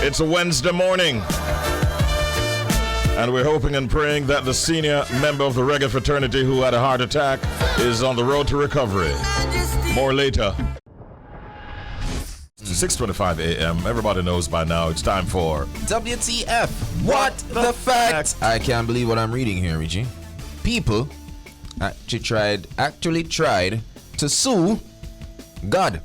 It's a Wednesday morning, and we're hoping and praying that the senior member of the reggae fraternity who had a heart attack is on the road to recovery. More later. 6:25 a.m. Everybody knows by now it's time for WTF. What the fact? I can't believe what I'm reading here, Richie. People actually tried to sue God.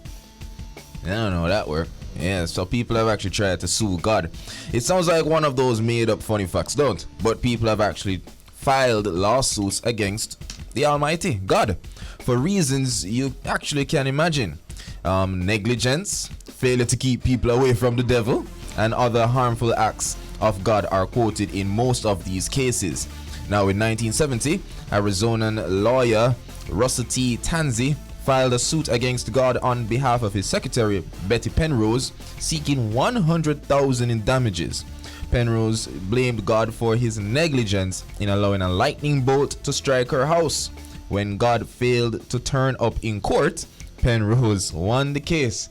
I don't know how that worked. Yeah, so people have actually tried to sue God. It sounds like one of those made up funny facts, don't? But people have actually filed lawsuits against the Almighty God for reasons you actually can imagine. Negligence, failure to keep people away from the devil, and other harmful acts of God are quoted in most of these cases. Now, in 1970, Arizonan lawyer Russell T. Tanzi filed a suit against God on behalf of his secretary, Betty Penrose, seeking $100,000 in damages. Penrose blamed God for his negligence in allowing a lightning bolt to strike her house. When God failed to turn up in court, Penrose won the case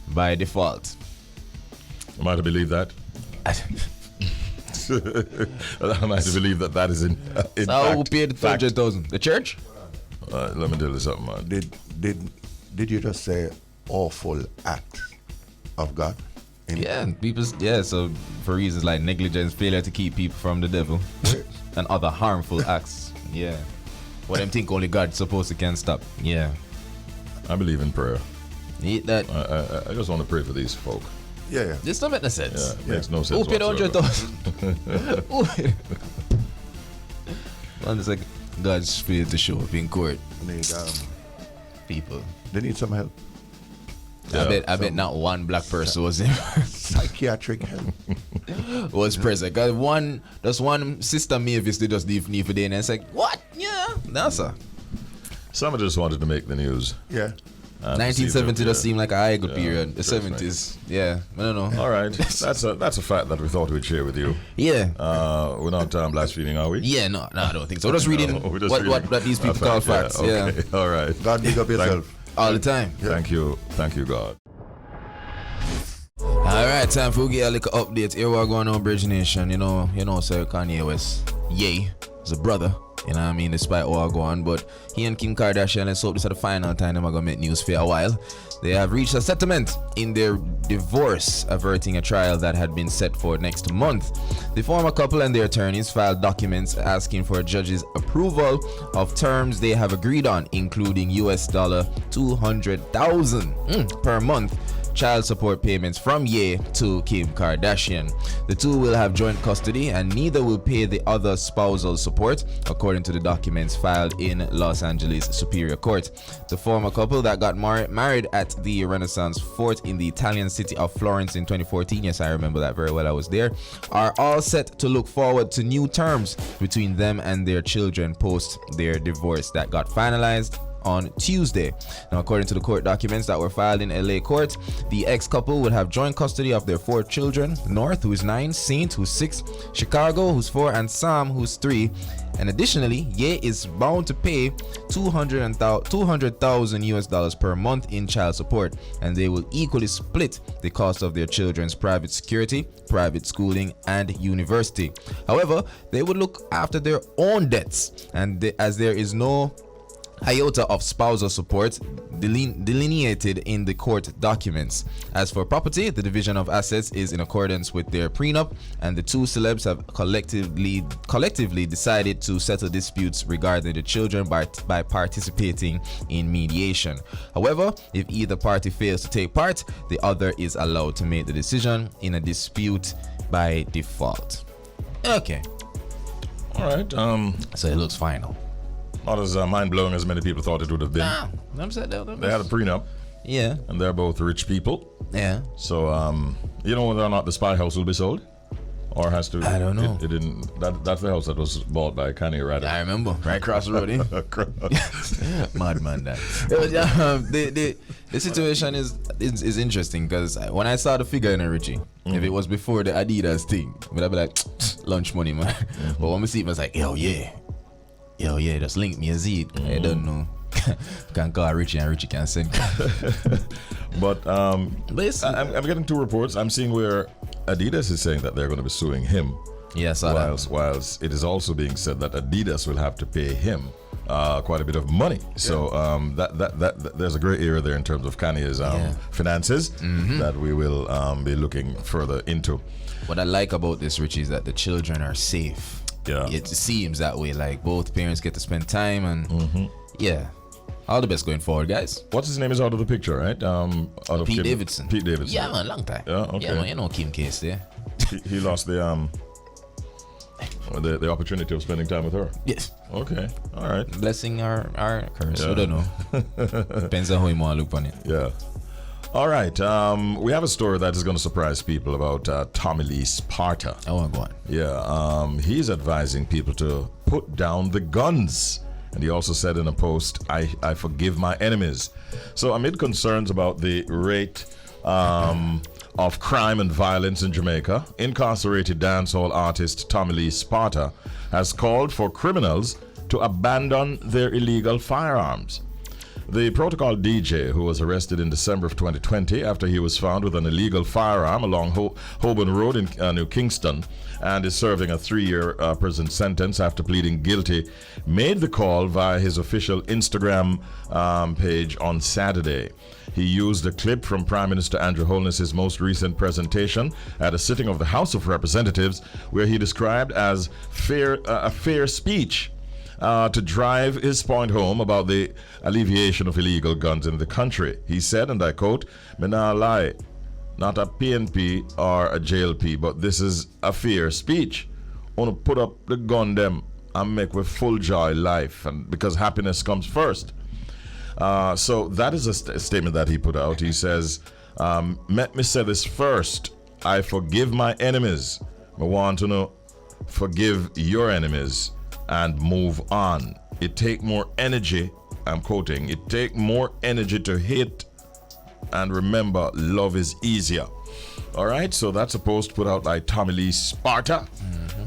by default. Am I to believe that? Am I to believe that is in so who paid $200,000? The church? Let me tell you something, man. Did you just say awful acts of God? So for reasons like negligence, failure to keep people from the devil, and other harmful acts. Yeah. What them think only God's supposed to can stop. Yeah. I believe in prayer. Eat that. I just want to pray for these folk. Yeah. This don't make no sense. Yeah, makes no sense. Who paid $100,000? Man, it's like God's failed to show up in court. People. They need some help. Yeah, I bet not one black person was there. Psychiatric help was present. Cause one sister Mavis they just leave for day and it's like, what? Yeah, that's her. Somebody just wanted to make the news. Yeah. 1970 does seem like a high good period. The 70s. Right. Yeah. I don't know. All right. That's a fact that we thought we'd share with you. Yeah. We're not blaspheming, are we? Yeah, no, I don't think so. We're just reading what these people call facts. Yeah. Okay. Yeah. All right. God big up yourself. All the time. Yeah. Thank you, God. All right, time for get a little update. Here we're going on Bridge Nation. You know, Sir Kanye West. Yay, is a brother. You know what I mean, despite all go on, but he and Kim Kardashian, let's hope this is the final time they're gonna make news for a while. They have reached a settlement in their divorce, averting a trial that had been set for next month. The former couple and their attorneys filed documents asking for a judge's approval of terms they have agreed on, including US $200,000 per month child support payments from Ye to Kim Kardashian. The two will have joint custody and neither will pay the other spousal support, according to the documents filed in Los Angeles Superior Court. The former couple that got married at the Renaissance Fort in the Italian city of Florence in 2014, yes, I remember that very well, I was there, are all set to look forward to new terms between them and their children post their divorce that got finalized on Tuesday. Now, according to the court documents that were filed in LA court, the ex-couple would have joint custody of their 4 children: North, who's 9, Saint, who's 6, Chicago, who's 4, and Sam, who's 3. And additionally, Ye is bound to pay $200,000 US per month in child support, and they will equally split the cost of their children's private security, private schooling, and university. However, they would look after their own debts, and as there is no iota of spousal support delineated in the court documents. As for property, the division of assets is in accordance with their prenup, and the two celebs have collectively decided to settle disputes regarding the children by participating in mediation. However, if either party fails to take part, the other is allowed to make the decision in a dispute by default. Okay. All right. So it looks final. Not as mind-blowing as many people thought it would have been. They had a prenup. Yeah. And they're both rich people. Yeah. So, you know whether or not the Spy House will be sold? Or has to... I don't know. It didn't... That's the house that was bought by Kanye, right? I remember. Right across the road, eh? Madman, that. The situation is interesting because when I saw the figure in it, Richie, if it was before the Adidas thing, I'd be like, lunch money, man. But when we see it, I was like, yo, yeah, just link me a Z. I don't know. Can call Richie and Richie can send. But I'm getting 2 reports. I'm seeing where Adidas is saying that they're going to be suing him. Yes, whilst it is also being said that Adidas will have to pay him quite a bit of money. So that there's a great area there in terms of Kanye's finances that we will be looking further into. What I like about this, Richie, is that the children are safe. Yeah. It seems that way. Like both parents get to spend time and all the best going forward, guys. What's his name is out of the picture, right? Out of Pete Davidson. Pete Davidson. Yeah, man, long time. Yeah, okay. Yeah, man, you know Kim Case there. He lost the opportunity of spending time with her. Yes. Okay. All right. Blessing or curse. Yeah. I don't know. Depends on how you want to look on it. Yeah. All right. We have a story that is going to surprise people about Tommy Lee Sparta. I want to go on. Yeah. He's advising people to put down the guns. And he also said in a post, I forgive my enemies. So amid concerns about the rate of crime and violence in Jamaica, incarcerated dancehall artist Tommy Lee Sparta has called for criminals to abandon their illegal firearms. The protocol DJ, who was arrested in December of 2020 after he was found with an illegal firearm along Holborn Road in New Kingston and is serving a 3-year prison sentence after pleading guilty, made the call via his official Instagram page on Saturday. He used a clip from Prime Minister Andrew Holness's most recent presentation at a sitting of the House of Representatives, where he described as a fair speech to drive his point home about the alleviation of illegal guns in the country. He said, and I quote, "Me nah lie, not a PNP or a JLP, but this is a fair speech. Wanna put up the gun them and make with full joy life, and because happiness comes first." So that is a statement that he put out. He says, "Let me say this first. I forgive my enemies. I want to know, forgive your enemies and move on. It take more energy," I'm quoting, "it take more energy to hate, and remember, love is easier." All right, so that's a post put out by Tommy Lee Sparta.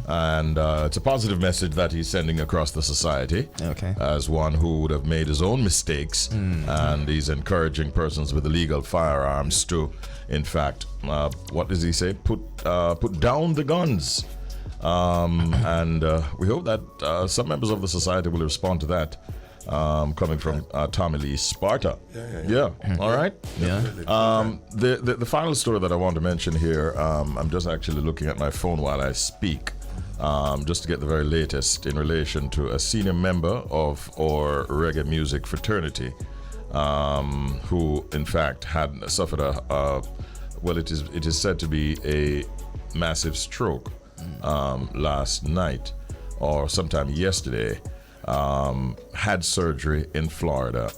And it's a positive message that he's sending across the society as one who would have made his own mistakes. And he's encouraging persons with illegal firearms to, in fact, what does he say? Put down the guns. And we hope that some members of the society will respond to that, coming from Tommy Lee Sparta. Yeah. All right. Yeah. The final story that I want to mention here, I'm just actually looking at my phone while I speak, just to get the very latest in relation to a senior member of our reggae music fraternity, who in fact had suffered it is said to be a massive stroke last night or sometime yesterday. Had surgery in Florida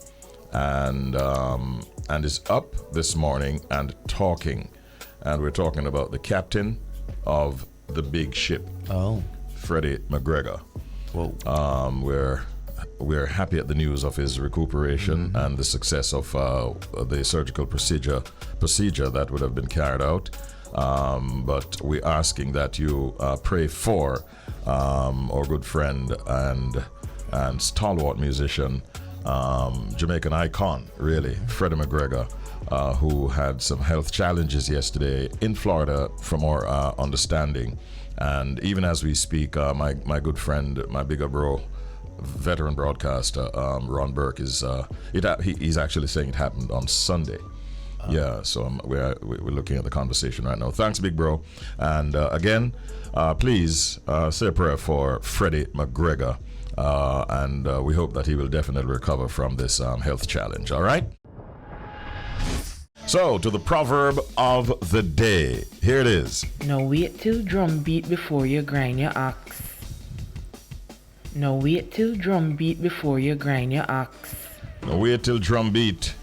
and is up this morning and talking. And we're talking about the captain of the big ship, Freddie McGregor. Whoa. We're happy at the news of his recuperation and the success of the surgical procedure that would have been carried out. But we're asking that you pray for our good friend and stalwart musician, Jamaican icon, really, Freddie McGregor, who had some health challenges yesterday in Florida, from our understanding. And even as we speak, my good friend, my bigger bro, veteran broadcaster, Ron Burke, he's actually saying it happened on Sunday. Yeah, so we're looking at the conversation right now. Thanks, big bro. And again, please say a prayer for Freddie McGregor. And we hope that he will definitely recover from this health challenge. All right? So, to the proverb of the day. Here it is. No wait till drum beat before you grind your ox. No wait till drum beat before you grind your ox. No wait till drum beat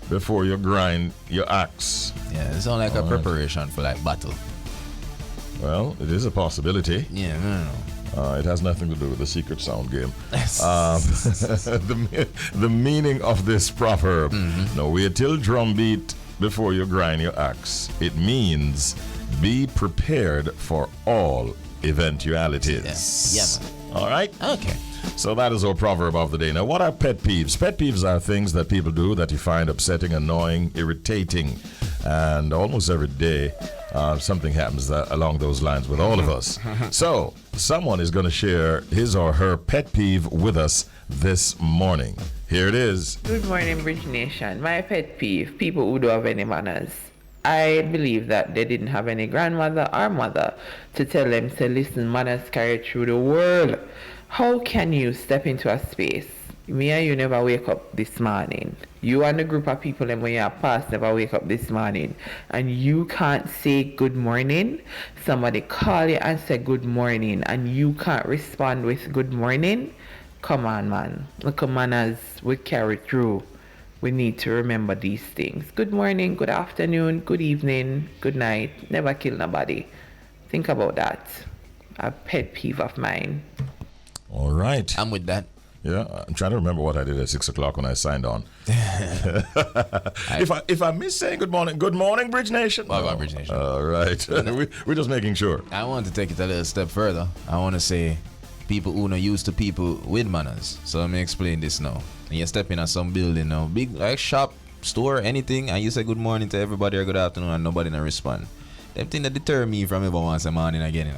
before you grind your axe. Yeah, it sounds like a preparation for like battle. Well, it is a possibility. Yeah, no. It has nothing to do with the secret sound game. The meaning of this proverb: no wait till drum beat before you grind your axe. It means be prepared for all eventualities. Yeah, man. All right? Okay. So that is our proverb of the day. Now, what are pet peeves? Pet peeves are things that people do that you find upsetting, annoying, irritating. And almost every day, something happens along those lines with all of us. So, someone is going to share his or her pet peeve with us this morning. Here it is. Good morning, Bridge Nation. My pet peeve, people who don't have any manners. I believe that they didn't have any grandmother or mother to tell them to listen, manners carry through the world. How can you step into a space? Me and you never wake up this morning. You and a group of people and when you're past never wake up this morning. And you can't say good morning. Somebody call you and say good morning and you can't respond with good morning. Come on, man. Look at manners we carry through. We need to remember these things. Good morning, good afternoon, good evening, good night. Never kill nobody. Think about that. A pet peeve of mine. All right. I'm with that. Yeah, I'm trying to remember what I did at 6 o'clock when I signed on. If I miss saying good morning, Bridge Nation. Well, Bridge Nation. All right. We're just making sure. I want to take it a little step further. I want to say people who are used to people with manners. So let me explain this now. When you step in at some building now, big like shop, store, anything, and you say good morning to everybody or good afternoon and nobody not respond. Them thing that deter me from ever once a morning again,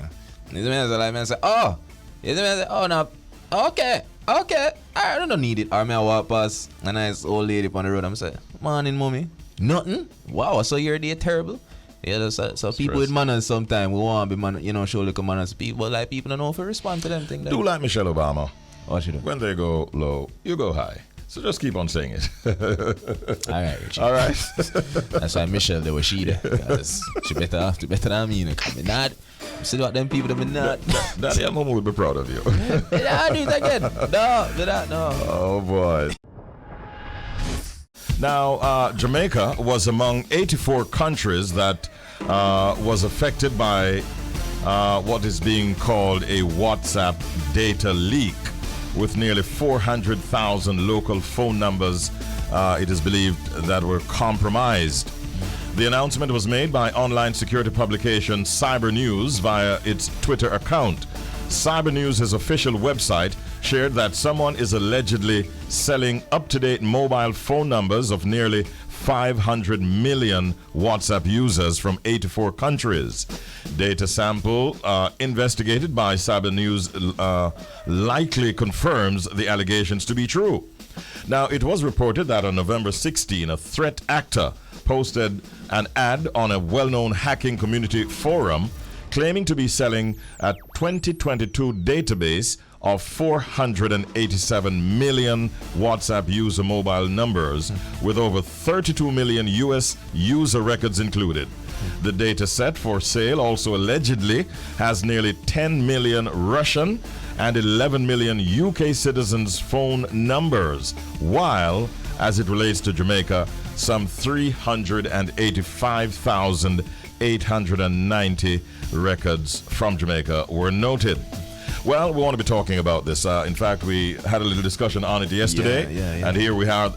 you know. You know, I say, oh, you know, I say, oh no, okay, I don't need it. Or me I walk past a nice old lady on the road. I'm say, morning, mommy. Nothing. Wow, so your day terrible. Yeah, so people with manners sometimes we want to be show little manners to people, but like people don't know if to respond to them things. Do like Michelle Obama. What she do? When they go low, you go high. So just keep on saying it. All right, Richie. All right. That's why Michelle they was she there. She better than me. Come not. See what them people that be not. Daddy and Mama would be proud of you. I do it again. No. Oh boy. Now, Jamaica was among 84 countries that was affected by what is being called a WhatsApp data leak, with nearly 400,000 local phone numbers, it is believed, that were compromised. The announcement was made by online security publication Cyber News via its Twitter account. Cyber News' official website shared that someone is allegedly selling up-to-date mobile phone numbers of nearly 500 million WhatsApp users from 84 countries. Data sample investigated by Cyber News likely confirms the allegations to be true. Now, it was reported that on November 16, a threat actor posted an ad on a well-known hacking community forum claiming to be selling a 2022 database of 487 million WhatsApp user mobile numbers with over 32 million US user records included. The data set for sale also allegedly has nearly 10 million Russian and 11 million UK citizens' phone numbers, while, as it relates to Jamaica, some 385,890 records from Jamaica were noted. Well, we want to be talking about this. In fact, we had a little discussion on it yesterday. Yeah. And here we are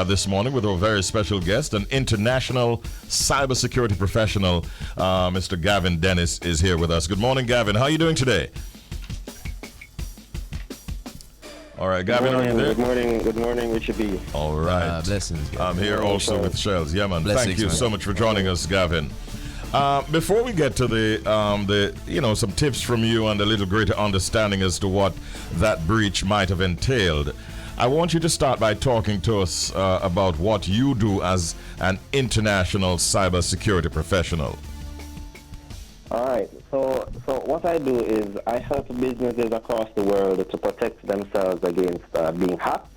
this morning with our very special guest, an international cybersecurity professional. Mr. Gavin Dennis is here with us. Good morning, Gavin. How are you doing today? All right, Gavin, are you there? Good morning, Richie B. All right. Blessings, Gavin. I'm here also with Shelz. Yeah, man. Blessings, Thank you man. so much for joining us, Gavin. Before we get to the some tips from you and a little greater understanding as to what that breach might have entailed, I want you to start by talking to us about what you do as an international cybersecurity professional. All right. So what I do is I help businesses across the world to protect themselves against being hacked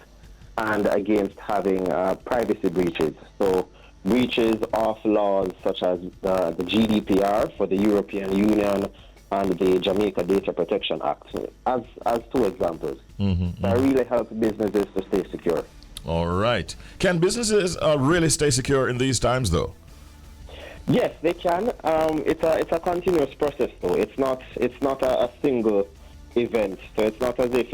and against having privacy breaches. So breaches of laws such as the GDPR for the European Union and the Jamaica Data Protection Act, as two examples. I really help businesses to stay secure. All right. Can businesses really stay secure in these times, though? Yes, they can. It's a continuous process, though. It's not a single event. So it's not as if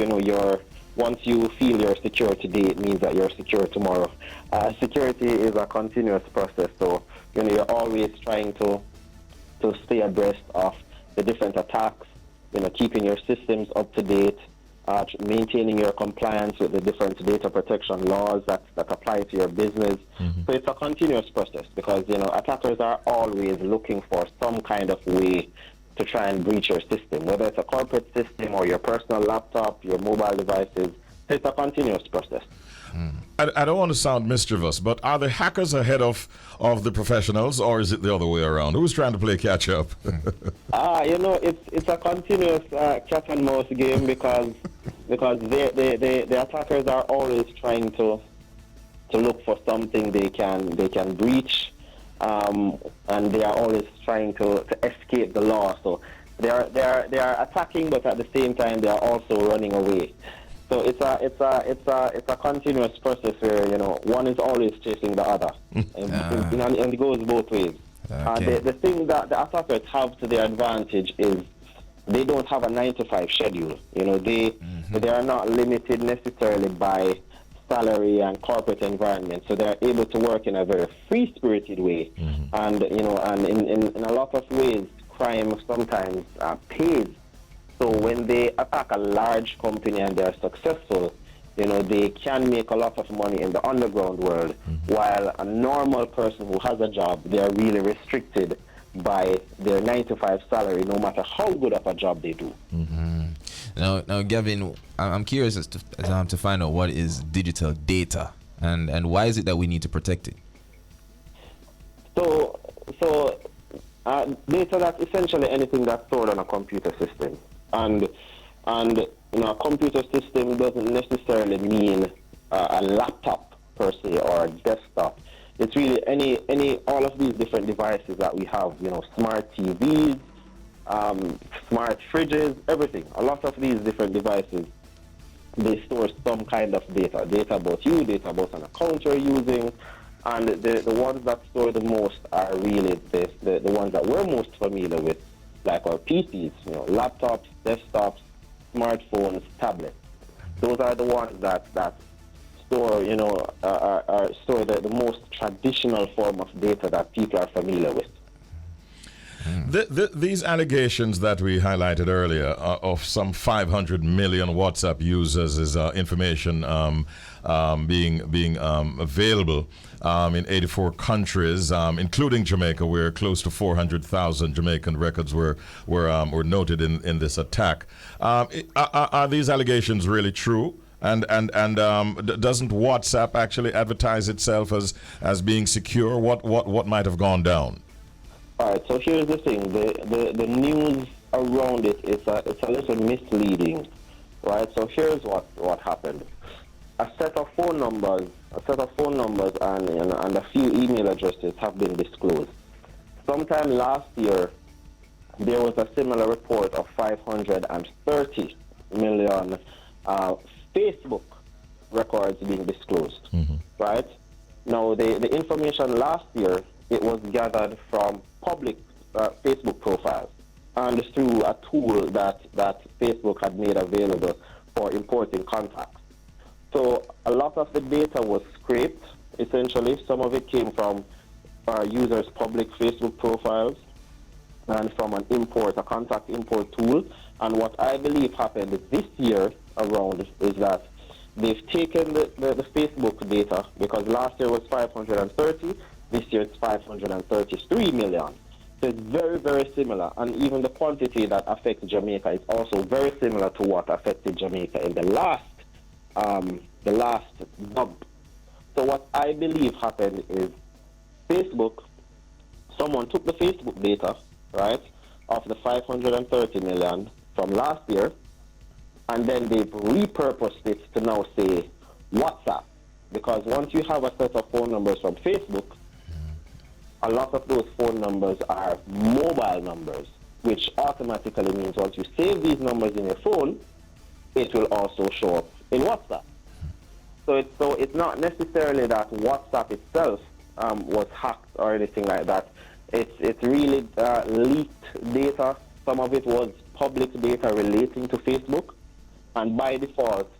once you feel you're secure today, it means that you're secure tomorrow. Security is a continuous process, so you're always trying to stay abreast of the different attacks, keeping your systems up to date, maintaining your compliance with the different data protection laws that apply to your business. So it's a continuous process because, attackers are always looking for some kind of way to try and breach your system, whether it's a corporate system or your personal laptop, your mobile devices. It's a continuous process. I don't want to sound mischievous, but are the hackers ahead of the professionals, or is it the other way around? Who's trying to play catch up? It's a continuous cat and mouse game because the attackers are always trying to look for something they can breach, and they are always trying to escape the law. So they are attacking, but at the same time they are also running away. So it's a continuous process where one is always chasing the other, and it goes both ways. Okay. The thing that the attackers have to their advantage is they don't have a 9-to-5 schedule. They are not limited necessarily by salary and corporate environment, so they are able to work in a very free-spirited way, and in a lot of ways, crime sometimes pays. So when they attack a large company and they are successful, they can make a lot of money in the underground world, while a normal person who has a job, they are really restricted by their 9-to-5 salary, no matter how good of a job they do. Now, Gavin, I'm curious as to find out what is digital data and why is it that we need to protect it? So data, that's essentially anything that's stored on a computer system. And a computer system doesn't necessarily mean a laptop per se or a desktop. It's really all of these different devices that we have, smart TVs, smart fridges, everything. A lot of these different devices, they store some kind of data about you, data about an account you're using, and the ones that store the most are really the ones that we're most familiar with, like our PCs, laptops, desktops, smartphones, tablets. Those are the ones that store, store the most traditional form of data that people are familiar with. These allegations that we highlighted earlier of some 500 million WhatsApp users is information being available in 84 countries, including Jamaica, where close to 400,000 Jamaican records were noted in this attack. Are these allegations really true? And doesn't WhatsApp actually advertise itself as being secure? What might have gone down? All right, so here's the thing. The news around it is a little misleading, right? So here's what happened. A set of phone numbers and a few email addresses have been disclosed. Sometime last year, there was a similar report of 530 million Facebook records being disclosed, right? Now, the information last year, it was gathered from public Facebook profiles and through a tool that Facebook had made available for importing contacts. So a lot of the data was scraped, essentially. Some of it came from our users' public Facebook profiles and from a contact import tool. And what I believe happened this year around is that they've taken the Facebook data, because last year was 530, this year it's 533 million. So it's very, very similar. And even the quantity that affects Jamaica is also very similar to what affected Jamaica in the last bump. So what I believe happened is someone took the Facebook data, right, of the 530 million from last year, and then they've repurposed it to now say WhatsApp. Because once you have a set of phone numbers from Facebook, a lot of those phone numbers are mobile numbers, which automatically means once you save these numbers in your phone, it will also show up in WhatsApp. So it's not necessarily that WhatsApp itself was hacked or anything like that. It's really leaked data. Some of it was public data relating to Facebook, and by default,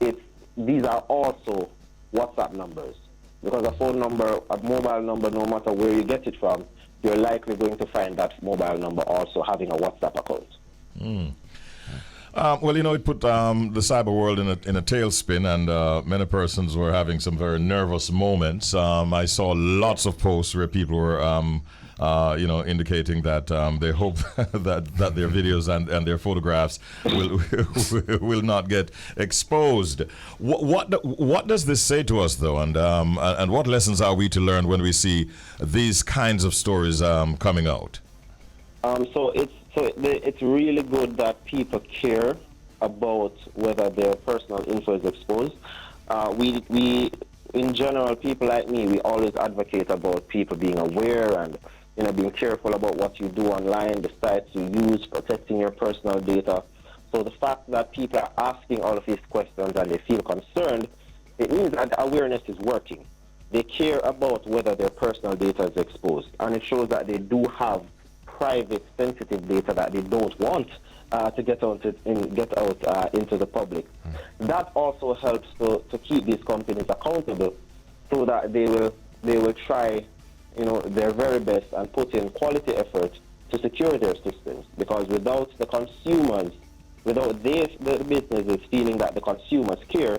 these are also WhatsApp numbers. Because a phone number, a mobile number, no matter where you get it from, you're likely going to find that mobile number also having a WhatsApp account. Well, it put the cyber world in a tailspin, and many persons were having some very nervous moments. I saw lots of posts where people were, indicating that they hope that their videos and their photographs will not get exposed. What does this say to us, though, and what lessons are we to learn when we see these kinds of stories coming out? It's really good that people care about whether their personal info is exposed. We in general, people like me, we always advocate about people being aware and being careful about what you do online, the sites you use, protecting your personal data. So the fact that people are asking all of these questions and they feel concerned, it means that the awareness is working. They care about whether their personal data is exposed, and it shows that they do have private, sensitive data that they don't want to get out into the public. That also helps to keep these companies accountable, so that they will try, their very best and put in quality effort to secure their systems. Because without the consumers, without the businesses feeling that the consumers care,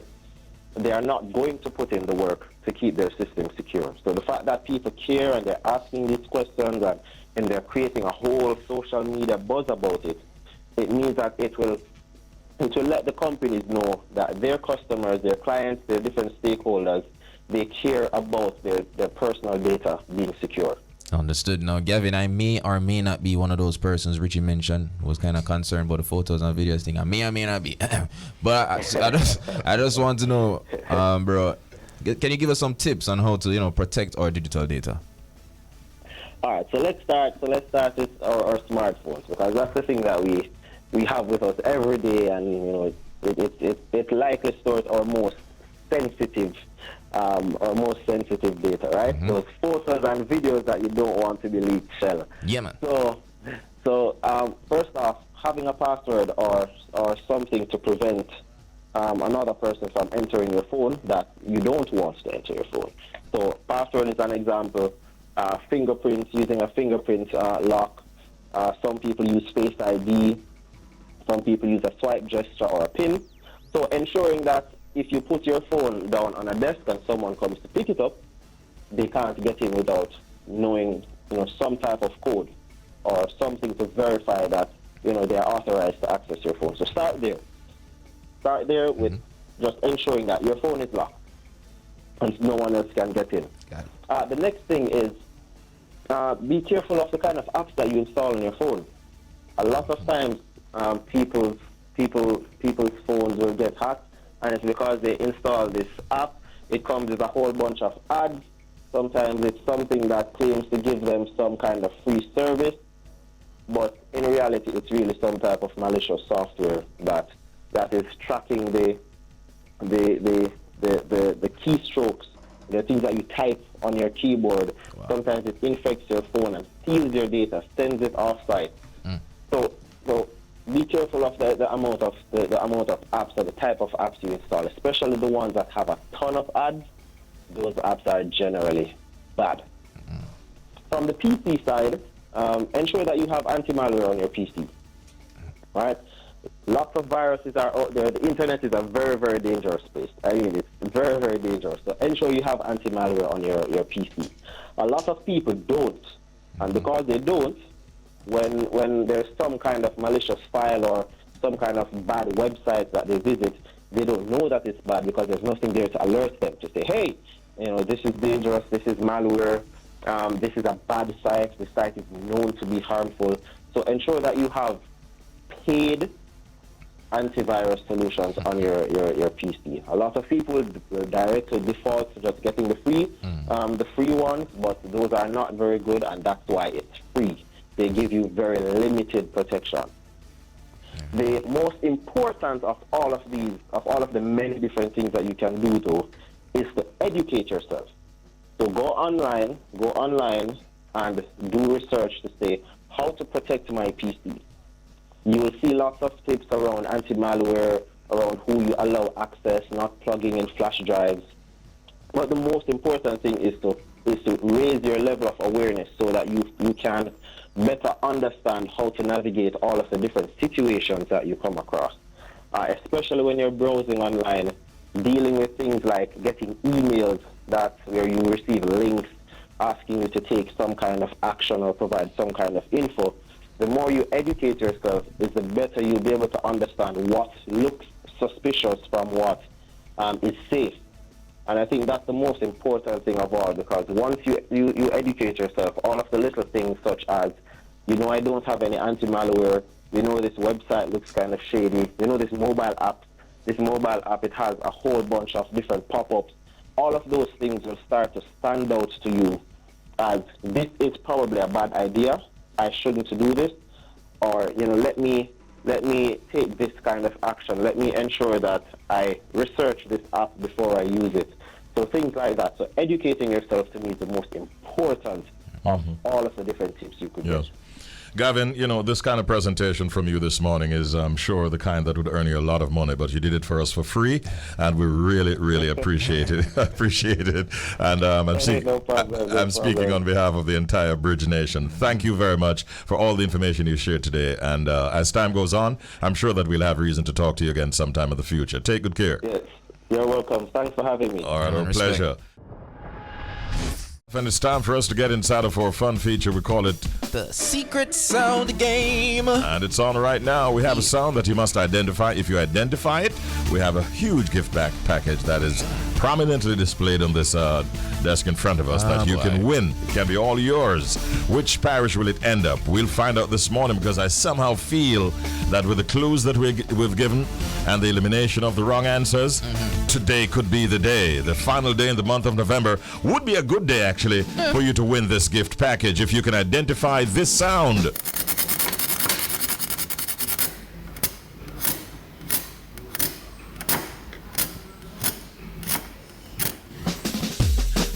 they are not going to put in the work to keep their systems secure. So the fact that people care and they're asking these questions and they're creating a whole social media buzz about it, it means that it will let the companies know that their customers, their clients, their different stakeholders, they care about their personal data being secure. Understood. Now, Gavin, I may or may not be one of those persons Richie mentioned, was kind of concerned about the photos and videos thing. I may or may not be. But I just want to know, bro, can you give us some tips on how to, protect our digital data? All right, so let's start with our smartphones, because that's the thing that we have with us every day, and it likely stores our most sensitive data, right? Mm-hmm. Those photos and videos that you don't want to be leaked, Shell. Yeah, man. So first off, having a password or something to prevent another person from entering your phone that you don't want to enter your phone. So password is an example. Fingerprints, using a fingerprint lock. Some people use Face ID. Some people use a swipe gesture or a PIN. So ensuring that if you put your phone down on a desk and someone comes to pick it up, they can't get in without knowing, some type of code or something to verify that, they are authorized to access your phone. So start there. Start there with just ensuring that your phone is locked and no one else can get in. Got it. The next thing is be careful of the kind of apps that you install on your phone. A lot of times, people's phones will get hacked, and it's because they install this app. It comes with a whole bunch of ads. Sometimes it's something that claims to give them some kind of free service, but in reality, it's really some type of malicious software that is tracking the keystrokes, the things that you type on your keyboard. Wow. Sometimes it infects your phone and steals your data, sends it off-site. So be careful of the amount of apps or the type of apps you install, especially the ones that have a ton of ads. Those apps are generally bad. From the PC side, ensure that you have anti-malware on your PC. Right? Lots of viruses are out there. The internet is a very, very dangerous place. I mean, it's very, very dangerous. So ensure you have anti-malware on your PC. A lot of people don't. And because they don't, when there's some kind of malicious file or some kind of bad website that they visit, they don't know that it's bad because there's nothing there to alert them to say, hey, this is dangerous, this is malware, this is a bad site, the site is known to be harmful. So ensure that you have paid antivirus solutions on your PC. A lot of people will directly default to just getting the free ones, but those are not very good, and that's why it's free. They give you very limited protection. The most important of all of the many different things that you can do, though, is to educate yourself. So go online and do research to say how to protect my PC. You will see lots of tips around anti-malware, around who you allow access, not plugging in flash drives. But the most important thing is to raise your level of awareness so that you can better understand how to navigate all of the different situations that you come across. especially when you're browsing online, dealing with things like getting emails where you receive links asking you to take some kind of action or provide some kind of info. The more you educate yourself, the better you'll be able to understand what looks suspicious from what is safe. And I think that's the most important thing of all, because once you educate yourself, all of the little things such as, I don't have any anti-malware, this website looks kind of shady, this mobile app, it has a whole bunch of different pop-ups. All of those things will start to stand out to you as, this is probably a bad idea, I shouldn't do this, or, let me take this kind of action. Let me ensure that I research this app before I use it. So things like that. So educating yourself to me is the most important of all of the different tips you could use. Gavin, this kind of presentation from you this morning is, I'm sure, the kind that would earn you a lot of money, but you did it for us for free, and we really, really appreciate it. And I'm speaking on behalf of the entire Bridge Nation. Thank you very much for all the information you shared today. And as time goes on, I'm sure that we'll have reason to talk to you again sometime in the future. Take good care. Yes, you're welcome. Thanks for having me. All right, our pleasure. And it's time for us to get inside of our fun feature. We call it The Secret Sound Game. And it's on right now. We have a sound that you must identify. If you identify it, we have a huge gift package that is prominently displayed on this desk in front of us that you can win. It can be all yours. Which parish will it end up? We'll find out this morning, because I somehow feel that with the clues that we've given and the elimination of the wrong answers, today could be the day. The final day in the month of November would be a good day, actually, for you to win this gift package if you can identify this sound.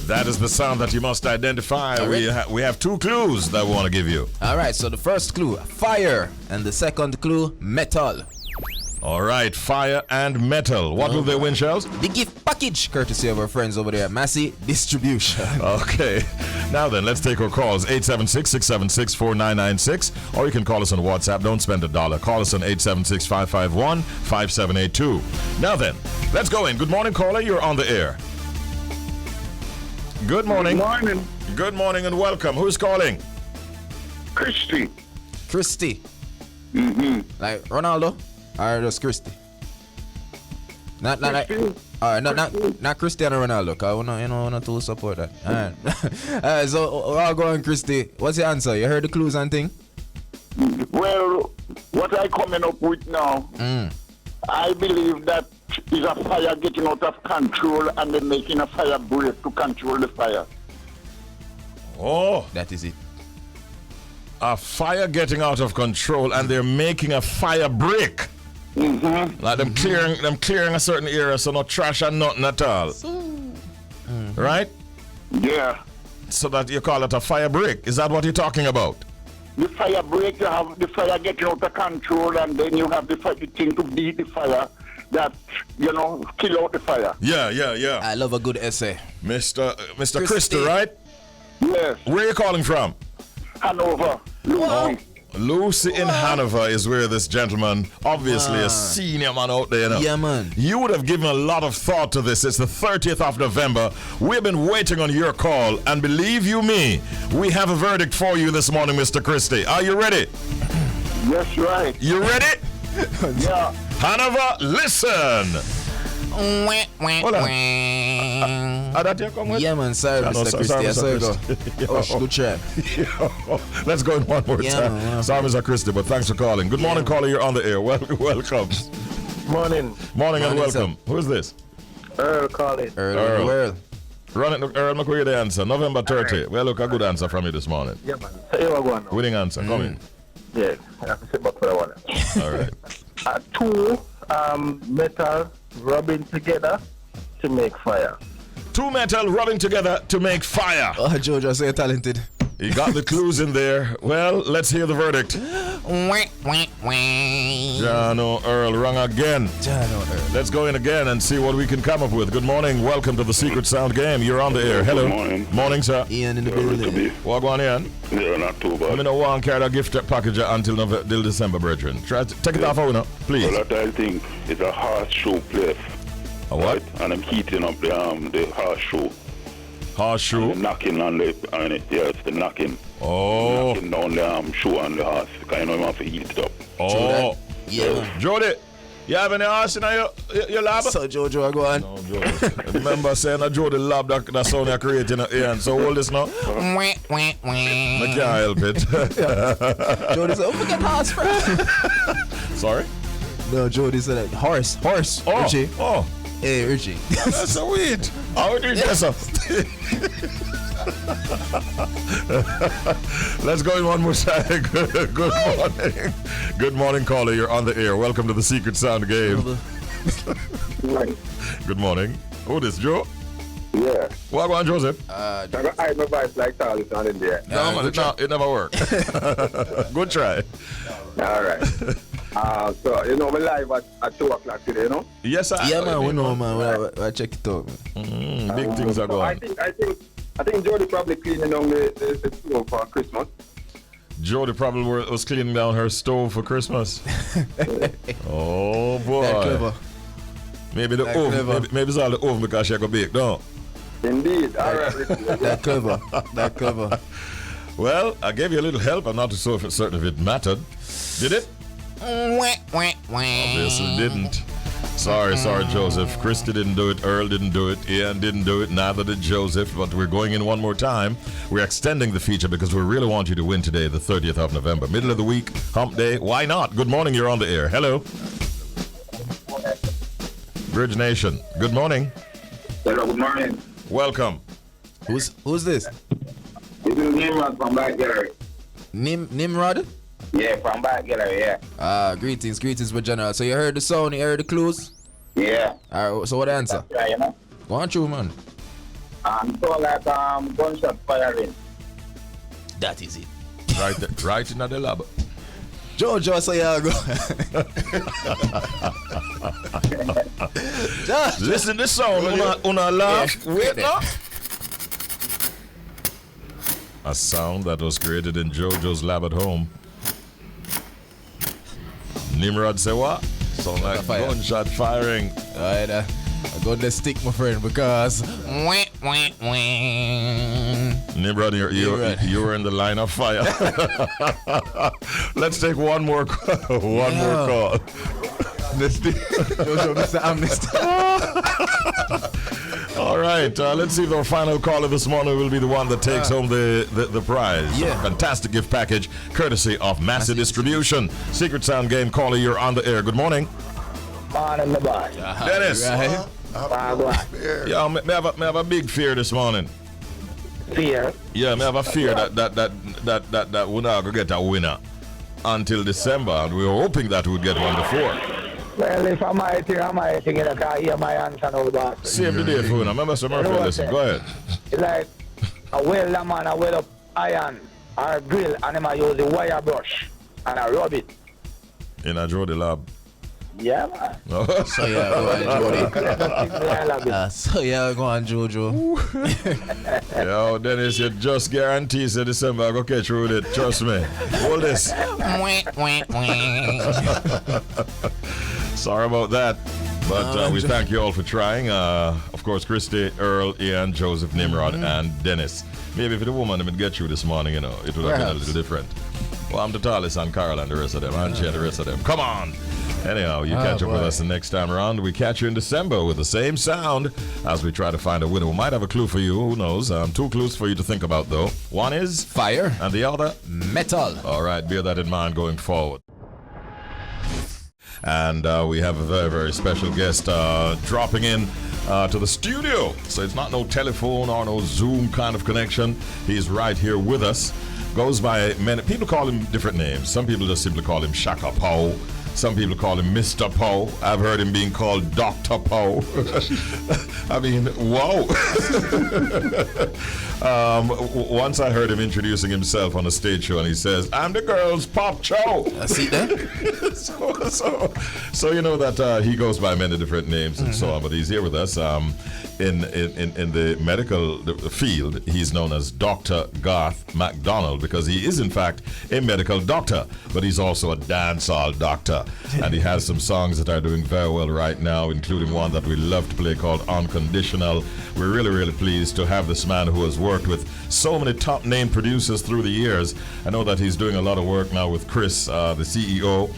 That is the sound that you must identify. Right. We have two clues that we want to give you. All right, so the first clue, fire, and the second clue, metal. All right, fire and metal. What will they win, Shelz? The gift package, courtesy of our friends over there at Massey Distribution. Okay. Now then, let's take our calls. 876-676-4996. Or you can call us on WhatsApp. Don't spend $1. Call us on 876-551-5782. Now then, let's go in. Good morning, caller. You're on the air. Good morning. Good morning. Good morning and welcome. Who's calling? Christy. Like Ronaldo? Or just Christy? Not Cristiano Ronaldo, because we not to support that. Alright. So I'll go on, Christy. What's your answer? You heard the clues and thing? Well, what I coming up with now, I believe that is a fire getting out of control and then making a fire break to control the fire. Oh. That is it. A fire getting out of control and they're making a fire break. Like them clearing a certain area so no trash and nothing at all. Right? Yeah. So that you call it a fire break. Is that what you're talking about? The fire break, you have the fire getting out of control, and then you have the thing to beat the fire that, kill out the fire. Yeah. I love a good essay. Mr. Christy, right? Yes. Where are you calling from? Hanover. Lucy in Hanover is where this gentleman, obviously a senior man out there. Yeah, man. You would have given a lot of thought to this. It's the 30th of November. We've been waiting on your call, and believe you me, we have a verdict for you this morning, Mr. Christie. Are you ready? Yes, right. You ready? Yeah. Hanover, listen. Hold on. That you come with? Yeah, man. Sorry, Mr. Christie. I saw you go. Oh, good try. Let's go in one more time. Man. Sorry, Mr. Christie, but thanks for calling. Good morning, caller. You're on the air. Welcome. Morning and welcome. Who is this? Earl calling. Earl. Run it, Earl. Look where the answer. November 30. Well, look, a good answer from you this morning. Yeah, man. So you are going now. Winning answer. Come in. Yeah, I have to sit back for that one. All right. Two metal rubbing together to make fire. Two metal rubbing together to make fire. Oh, Jojo, so you're talented. He got the clues in there. Well, let's hear the verdict. Jano Earl wrong again. Jano Earl. Let's go in again and see what we can come up with. Good morning. Welcome to the Secret Sound Game. You're on the air. Hello. Good morning. Morning, sir. Ian in the building. What going on? Yeah, not too bad. I mean, no one carry a gift package until December, brethren. Try to take it off, now, please. Well, that I think is a horseshoe place. A what? And I'm heating up the horseshoe. Horseshoe? The knocking on it. Yeah, it's the knocking. Oh. Knocking down the shoe on the horse. Because you know you have to heat it up. Oh. Yeah. Jody, you have any horse in your lab? So Jojo, I go on. No, Jody. Remember saying that Jody lab that sound you're creating here. And so hold this now. I can't help it. Jody said, oh, forget horse, friend. Sorry? No, Jody said that. Horse. Oh. Richie. Oh. Hey, Richie. That's so weird. How would you do this? Let's go in one more time. Good morning. Good morning, caller. You're on the air. Welcome to the Secret Sound Game. Good morning. Who this, Joe? Yeah. What on, Joseph? I have my voice like Charles on in there. No, man, it never worked. Good try. All right. So, you know, we're live at 2 o'clock today, you know? Yes, sir. Yeah, man, we know, man. I check it out, man. Big things are So I going. think Jody probably cleaning down the stove for Christmas. Jody probably was cleaning down her stove for Christmas. Oh, boy. That clever. Maybe the That oven. clever. Maybe it's all the oven because she got bake, no? Indeed. All right. That clever. Well, I gave you a little help. I'm not so certain if it mattered. Did it? Obviously didn't. Sorry, Joseph. Christy didn't do it. Earl didn't do it. Ian didn't do it. Neither did Joseph. But we're going in one more time. We're extending the feature because we really want you to win today, the 30th of November. Middle of the week, hump day. Why not? Good morning. You're on the air. Hello. Bridge Nation. Good morning. Hello, good morning. Welcome. Who's this? This is Nimrod from Back Gallery. Nimrod? Yeah, from Back Gallery, yeah. Greetings, my general. So you heard the sound, you heard the clues? Yeah. Alright, so what the answer? Yeah, you know. Go on through, man. So like gunshot firing. That is it. Right in the lab. Jojo, so yeah, go. Listen to this song. Una laugh. Wait, no. A sound that was created in Jojo's lab at home. Nimrod say what? Sound like Fire. gunshot firing. Alright, I'm going to stick, my friend, because. Nimrod, you were in the line of fire. Let's take one more call. More call. Jojo, Mr. Amnesty. All right, let's see if our final caller this morning will be the one that takes home the prize. Yeah. Fantastic gift package, courtesy of Massive Distribution. Secret Sound Game caller, you're on the air. Good morning. Morning, the boss. Dennis. Right. Yeah, me have a big fear this morning. Fear. Yeah, me have a fear that we're not gonna get a winner until December, and we were hoping that we'd get one before. Well, if I might hear, I can't hear my answer now, the boss. Save the day for you. Remember, Sir Murphy, listen, go ahead. It's like a weld a man, a weld up iron or grill, and him I use the wire brush and I rub it. In a Jody lab. Yeah, man. So yeah, go on, Jody. So yeah, go on, Jojo. Yo, Dennis, you just guarantee say December I go catch through with it. Trust me. Hold this. Sorry about that. But we thank you all for trying. Of course, Christy, Earl, Ian, Joseph, Nimrod, and Dennis. Maybe if the woman would get you this morning, you know, it would have been a little different. Well, I'm the tallest and Carol and the rest of them. And the rest of them. Come on. Anyhow, you catch up with us the next time around. We catch you in December with the same sound as we try to find a winner. We might have a clue for you. Who knows? 2 clues for you to think about, though. One is fire, and the other metal. All right, bear that in mind going forward. And we have a very, very special guest dropping in to the studio. So it's not no telephone or no Zoom kind of connection. He's right here with us. Goes by many people call him different names. Some people just simply call him Shaka Pow. Some people call him Mr. Pow. I've heard him being called Dr. Pow. I mean, wow. Once I heard him introducing himself on a stage show, and he says, "I'm the girl's Pop Chow." I see that. So you know that he goes by many different names and so on, but he's here with us. In the medical field, he's known as Dr. Garth MacDonald because he is in fact a medical doctor, but he's also a dancehall doctor, and he has some songs that are doing very well right now, including one that we love to play called Unconditional. We're really, really pleased to have this man who has worked with so many top name producers through the years. I know that he's doing a lot of work now with Chris, the CEO.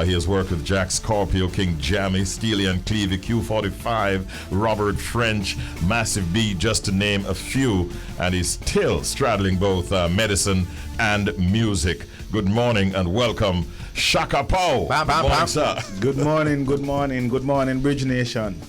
He has worked with Jack Scorpio, King Jammy, Steely and Clevie, Q45, Robert French, Massive B, just to name a few. And he's still straddling both medicine and music. Good morning and welcome, Shaka Pow. Bam, bam, Good morning, bam. sir. Good morning, good morning, good morning, Bridge Nation.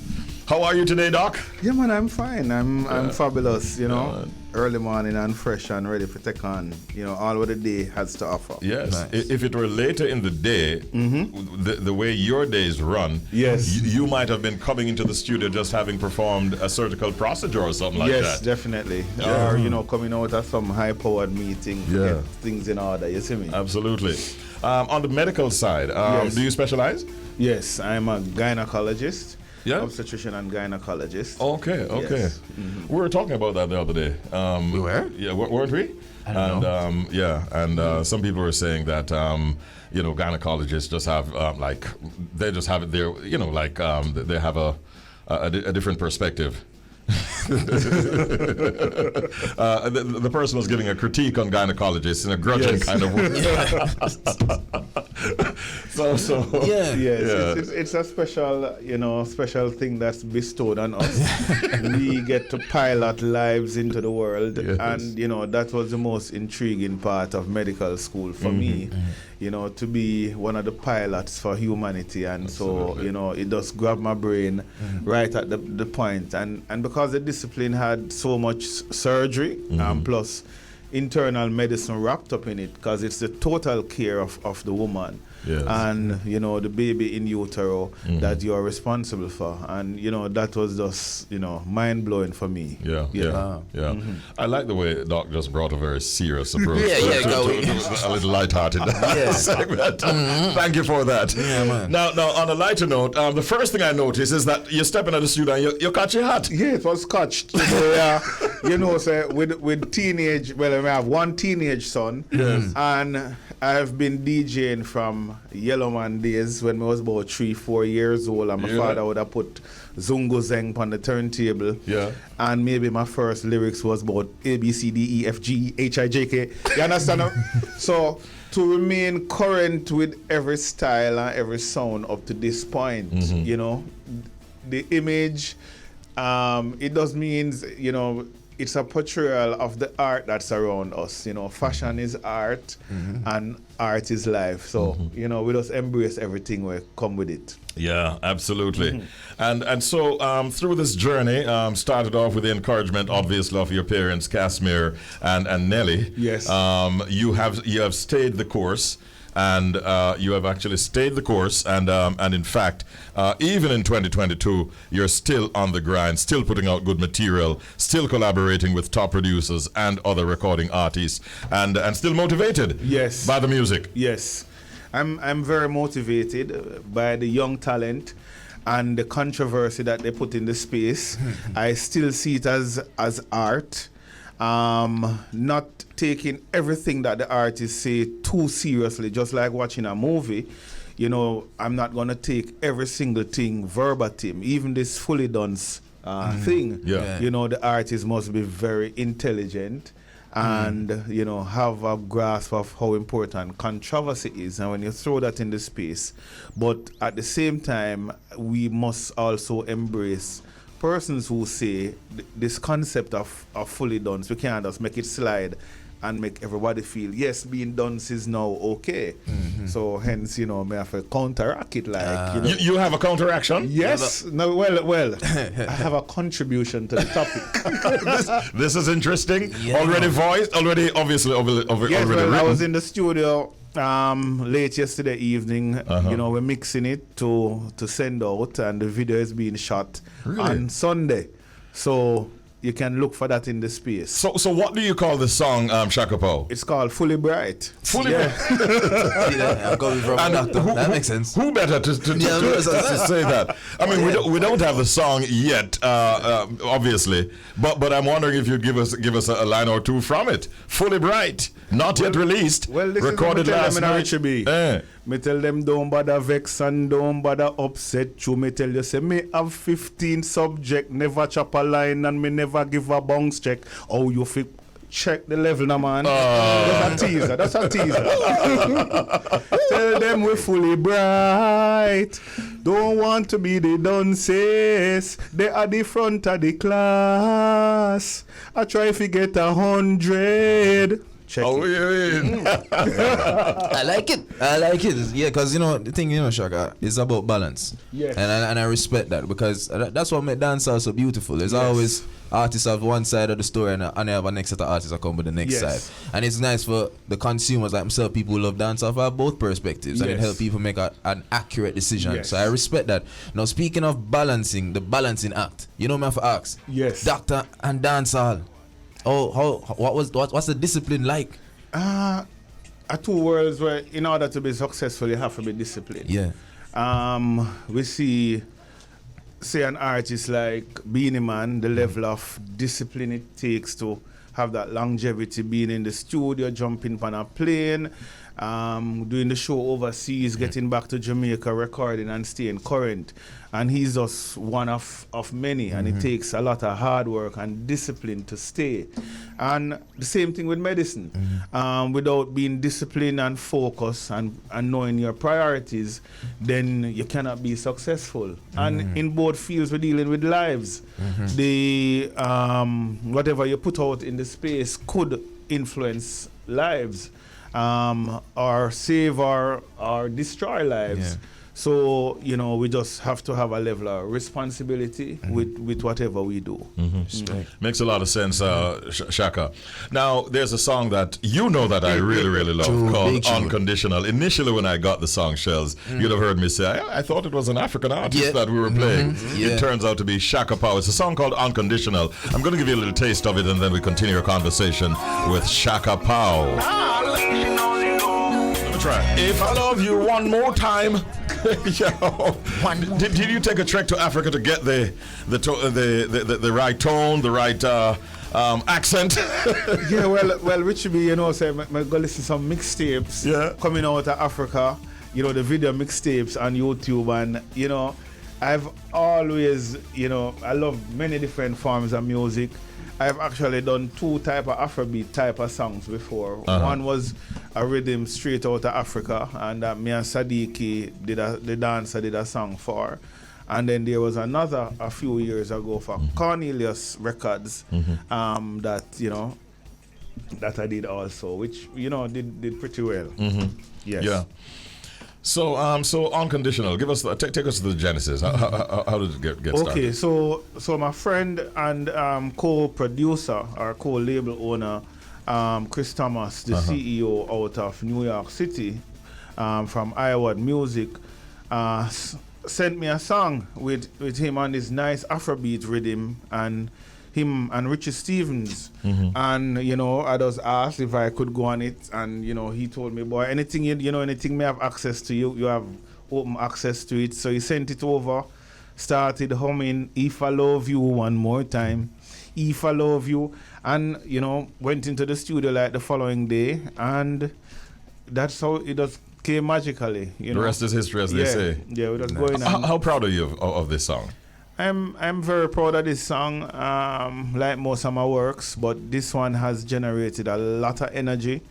How are you today, Doc? Yeah, man, I'm fine. I'm fabulous, you know. man. Early morning and fresh and ready to take on, all what the day has to offer. Yes. Nice. If it were later in the day, the way your days run, Yes. you might have been coming into the studio just having performed a surgical procedure or something like Yes, that. definitely. Yeah. Or, coming out of some high-powered meeting to Yeah. get things in order, you see me? Absolutely. On the medical side, Yes. do you specialize? Yes, I'm a gynecologist, Yeah. obstetrician and gynecologist. Okay. Yes. We were talking about that the other day. We were? Yeah, weren't we? I don't know. Some people were saying that gynecologists just have they just have it there. They have a different perspective. The person was giving a critique on gynecologists in a grudging Yes. kind of way. so Yeah. Yes, Yeah. it's a special thing that's bestowed on us. We get to pilot lives into the world, Yes. and that was the most intriguing part of medical school for me. To be one of the pilots for humanity, and Absolutely. so it just grabbed my brain right at the point, and because the discipline had so much surgery plus internal medicine wrapped up in it, because it's the total care of the woman. Yes. And the baby in utero that you are responsible for, and that was just mind-blowing for me. Yeah. I like the way Doc just brought a very serious approach. Yeah, to go. a little lighthearted segment. Thank you for that. Yeah, man. Now, on a lighter note, the first thing I noticed is that you step into the studio and you catch your hat. Yeah, it was scotched. So, with teenage, well, I have one teenage son, and I've been DJing from Yellowman days when I was about 3-4 years old, and my father would have put Zungo Zeng on the turntable. Yeah. And maybe my first lyrics was about A, B, C, D, E, F, G, H, I, J, K. You understand? So, to remain current with every style and every sound up to this point, the image, it does means, it's a portrayal of the art that's around us. Fashion is art, and art is life. So, we just embrace everything we come with it. Yeah, absolutely. And so through this journey, started off with the encouragement, obviously, of your parents, Casimir and Nelly. Yes. You have stayed the course. And you have actually stayed the course, and in fact, even in 2022, you're still on the grind, still putting out good material, still collaborating with top producers and other recording artists, and still motivated Yes. by the music. Yes, I'm very motivated by the young talent and the controversy that they put in the space. I still see it as art. Not taking everything that the artists say too seriously, just like watching a movie. I'm not going to take every single thing verbatim, even this fully done thing. Yeah. The artist must be very intelligent and, have a grasp of how important controversy is. And when you throw that in the space, but at the same time, we must also embrace persons who say this concept of fully done, we can't just make it slide and make everybody feel, yes, being done is now okay. So hence, may have to counteract it like, You have a counteraction? Yes. No. Well. I have a contribution to the topic. This is interesting. Yeah. Already voiced. Already, obviously, Yes. already Well, I written. was in the studio Late yesterday evening, we're mixing it to send out, and the video is being shot on Sunday. So you can look for that in the space. So what do you call the song, Shaka Pow? It's called Fully Bright. Fully Bright. I'm coming from a doctor. That makes sense. Who better to say that? I mean, we don't have the song yet, obviously, but I'm wondering if you'd give us a line or two from it. Fully Bright, not yet released. Well, this recorded is what last night. Richie B. Me tell them don't bother vex and don't bother upset. True, me tell you say me have 15 subject, never chop a line and me never give a bounce check. Oh, you fit check the level now, man. That's a teaser. Tell them we're fully bright. Don't want to be the dunces. They are the front of the class. I try if you get 100. Check it. I like it. Yeah, because the thing, Shaka, is about balance. Yes. And I respect that, because that's what makes dancehall so beautiful. There's always artists have one side of the story, and I have a next set of artists that come with the next side. And it's nice for the consumers like myself, people who love dancehall, to have both perspectives, and it helps people make an accurate decision. Yes. So I respect that. Now, speaking of balancing, the balancing act, me have to ask. Yes. Doctor and dancehall. What's the discipline like? Are two worlds where, in order to be successful, you have to be disciplined. Yeah. We see, say, an artist like Beanie Man, the level of discipline it takes to have that longevity, being in the studio, jumping on a plane, doing the show overseas, getting back to Jamaica, recording and staying current. And he's just one of many, and it takes a lot of hard work and discipline to stay. And the same thing with medicine. Without being disciplined and focused and knowing your priorities, then you cannot be successful. And in both fields, we're dealing with lives. The whatever you put out in the space could influence lives, or save or destroy lives. Yeah. So, we just have to have a level of responsibility with whatever we do. Makes a lot of sense, Shaka. Now, there's a song that that I really, really love called Unconditional. Initially, when I got the song, Shelz, you'd have heard me say, I thought it was an African artist that we were playing. It turns out to be Shaka Pow. It's a song called Unconditional. I'm going to give you a little taste of it, and then we continue our conversation with Shaka Pow. Let me try. If I love you one more time. Did you take a trek to Africa to get the right tone, the right accent? Yeah, well, Richie B, say I go listen to some mixtapes coming out of Africa. The video mixtapes on YouTube, and I've always, I love many different forms of music. I've actually done two type of Afrobeat type of songs before. One was a rhythm straight out of Africa, and me and Sadiki the dancer did a song for. And then there was another a few years ago for Cornelius Records, that I did also, which did pretty well. Yes. Yeah. So Unconditional. Give us take us to the genesis. How did it get started? Okay, so my friend and co-producer or co-label owner, Chris Thomas, the CEO out of New York City, from Iowa Music, sent me a song with him on this nice Afrobeat rhythm, and him and Richie Stevens. And I just asked if I could go on it, and he told me, boy, anything anything may have access to, you have open access to it. So he sent it over, started humming If I Love You one more time, If I Love You, and went into the studio like the following day, and that's how it just came magically. The rest is history, as they say. Yeah, we just going on. How proud are you of this song? I'm very proud of this song, like most of my works, but this one has generated a lot of energy.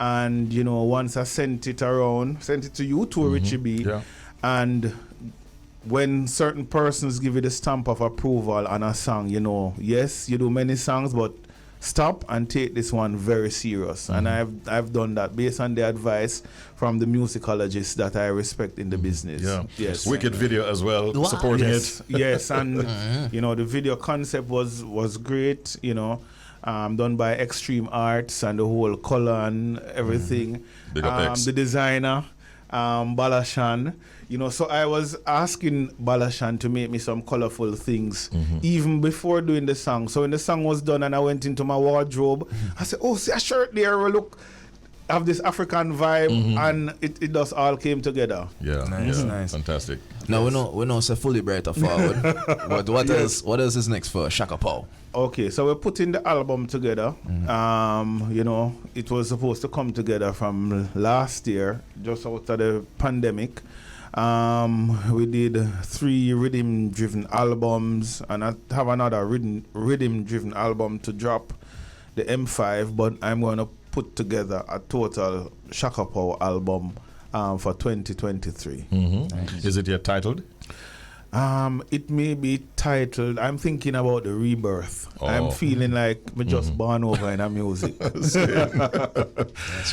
And once I sent it to you too, Richie B, and when certain persons give you the stamp of approval on a song, yes, you do many songs, but stop and take this one very serious. And I've done that based on the advice from the musicologists that I respect in the business. Yeah. Yes. Wicked video as well, supporting it. Yes, and the video concept was great, done by Extreme Arts and the whole color and everything. Big up X. The designer, Balashan. You know, so I was asking Balashan to make me some colorful things even before doing the song. So when the song was done and I went into my wardrobe, I said, oh, see a shirt there, look, have this African vibe, and it just all came together. Yeah, Nice. Fantastic. Now we know say fully brighter forward. But what else is next for Shaka Pow? Okay, so we're putting the album together. You know, it was supposed to come together from last year, just after the pandemic. We did 3 rhythm-driven albums, and I have another rhythm-driven album to drop, the M5, but I'm going to put together a total Shaka Pow album for 2023. Is it yet titled? It may be titled, I'm thinking about the rebirth. Oh. I'm feeling like me just born over in a music. That's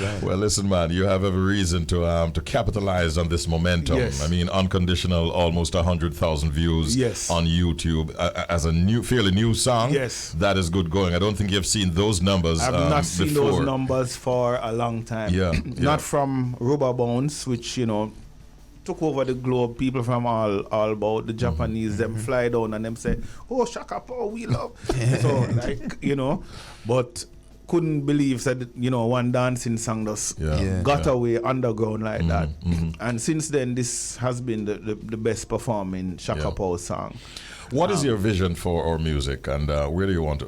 right. Well, listen, man, you have every reason to capitalize on this momentum. Yes. I mean, Unconditional, almost 100,000 views Yes. on YouTube as a fairly new song. Yes. That is good going. I don't think you've seen those numbers I've not seen before. those numbers for a long time. Yeah, Not from Rubber Bones, which, you know, took over the globe. People from all about the Japanese, them fly down and them say, oh, Shaka Pow, we love. So, like, you know, but couldn't believe that, you know, one dancing song just got away underground like that. And since then, this has been the best performing Shaka Pow song. What is your vision for our music, and where do you want to,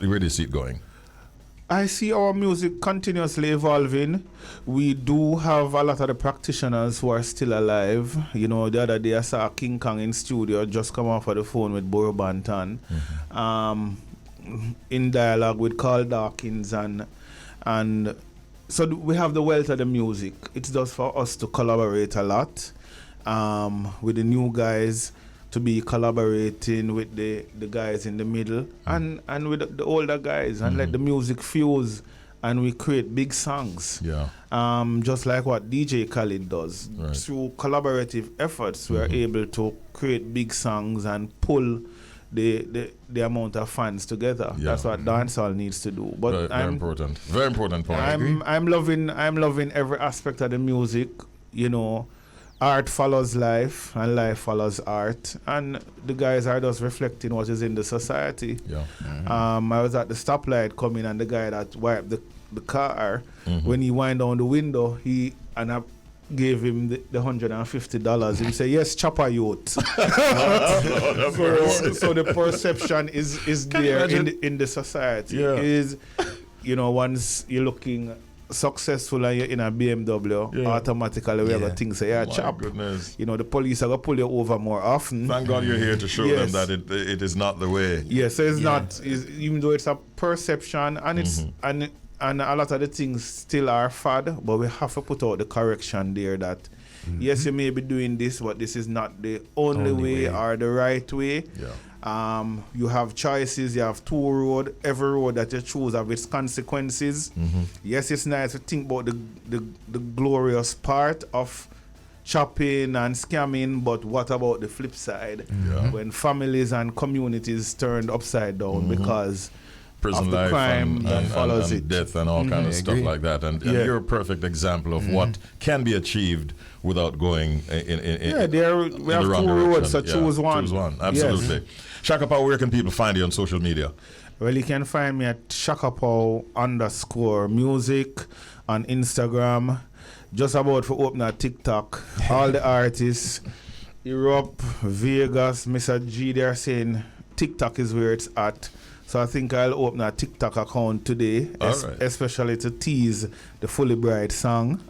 where do you see it going? I see our music continuously evolving. We do have a lot of the practitioners who are still alive. You know, the other day I saw King Kong in studio, just come off of the phone with Boro Bantan, in dialogue with Carl Dawkins, and so we have the wealth of the music. It's just for us to collaborate a lot with the new guys, to be collaborating with the guys in the middle and with the older guys, and let the music fuse, and we create big songs. Just like what DJ Khaled does. Right. Through collaborative efforts, we are able to create big songs and pull the amount of fans together. That's what dancehall needs to do. But very important. Very important point. I'm loving every aspect of the music, you know. Art follows life, and life follows art, and the guys are just reflecting what is in the society. I was at the stoplight coming, and the guy that wiped the car, when he wind down the window, I gave him the $150. He said, "Yes, chopper youth." So the perception is there in the society. Is, you know, once you're looking successful and you're in a BMW, automatically we have a thing say, chop. Goodness. You know, the police are going to pull you over more often. Thank God you're here to show them that it is not the way. Yes, so it's not, even though it's a perception, and it's and a lot of the things still are fad, but we have to put out the correction there that yes, you may be doing this, but this is not the only way or the right way. You have choices, you have 2 roads. Every road that you choose have its consequences. Yes, it's nice to think about the glorious part of chopping and scamming, but what about the flip side? When families and communities turned upside down because prison of the life crime that follows and it. death and all kind of stuff like that. And you're a perfect example of what can be achieved without going in we have 2 roads, so choose one. Choose one, absolutely. Yes. Shaka Pow, where can people find you on social media? Well, you can find me at shakapow_music on Instagram. Just about to open a TikTok. All the artists, Europe, Vegas, Mr. G, they're saying TikTok is where it's at. So I think I'll open a TikTok account today, especially to tease the Fully Bright song.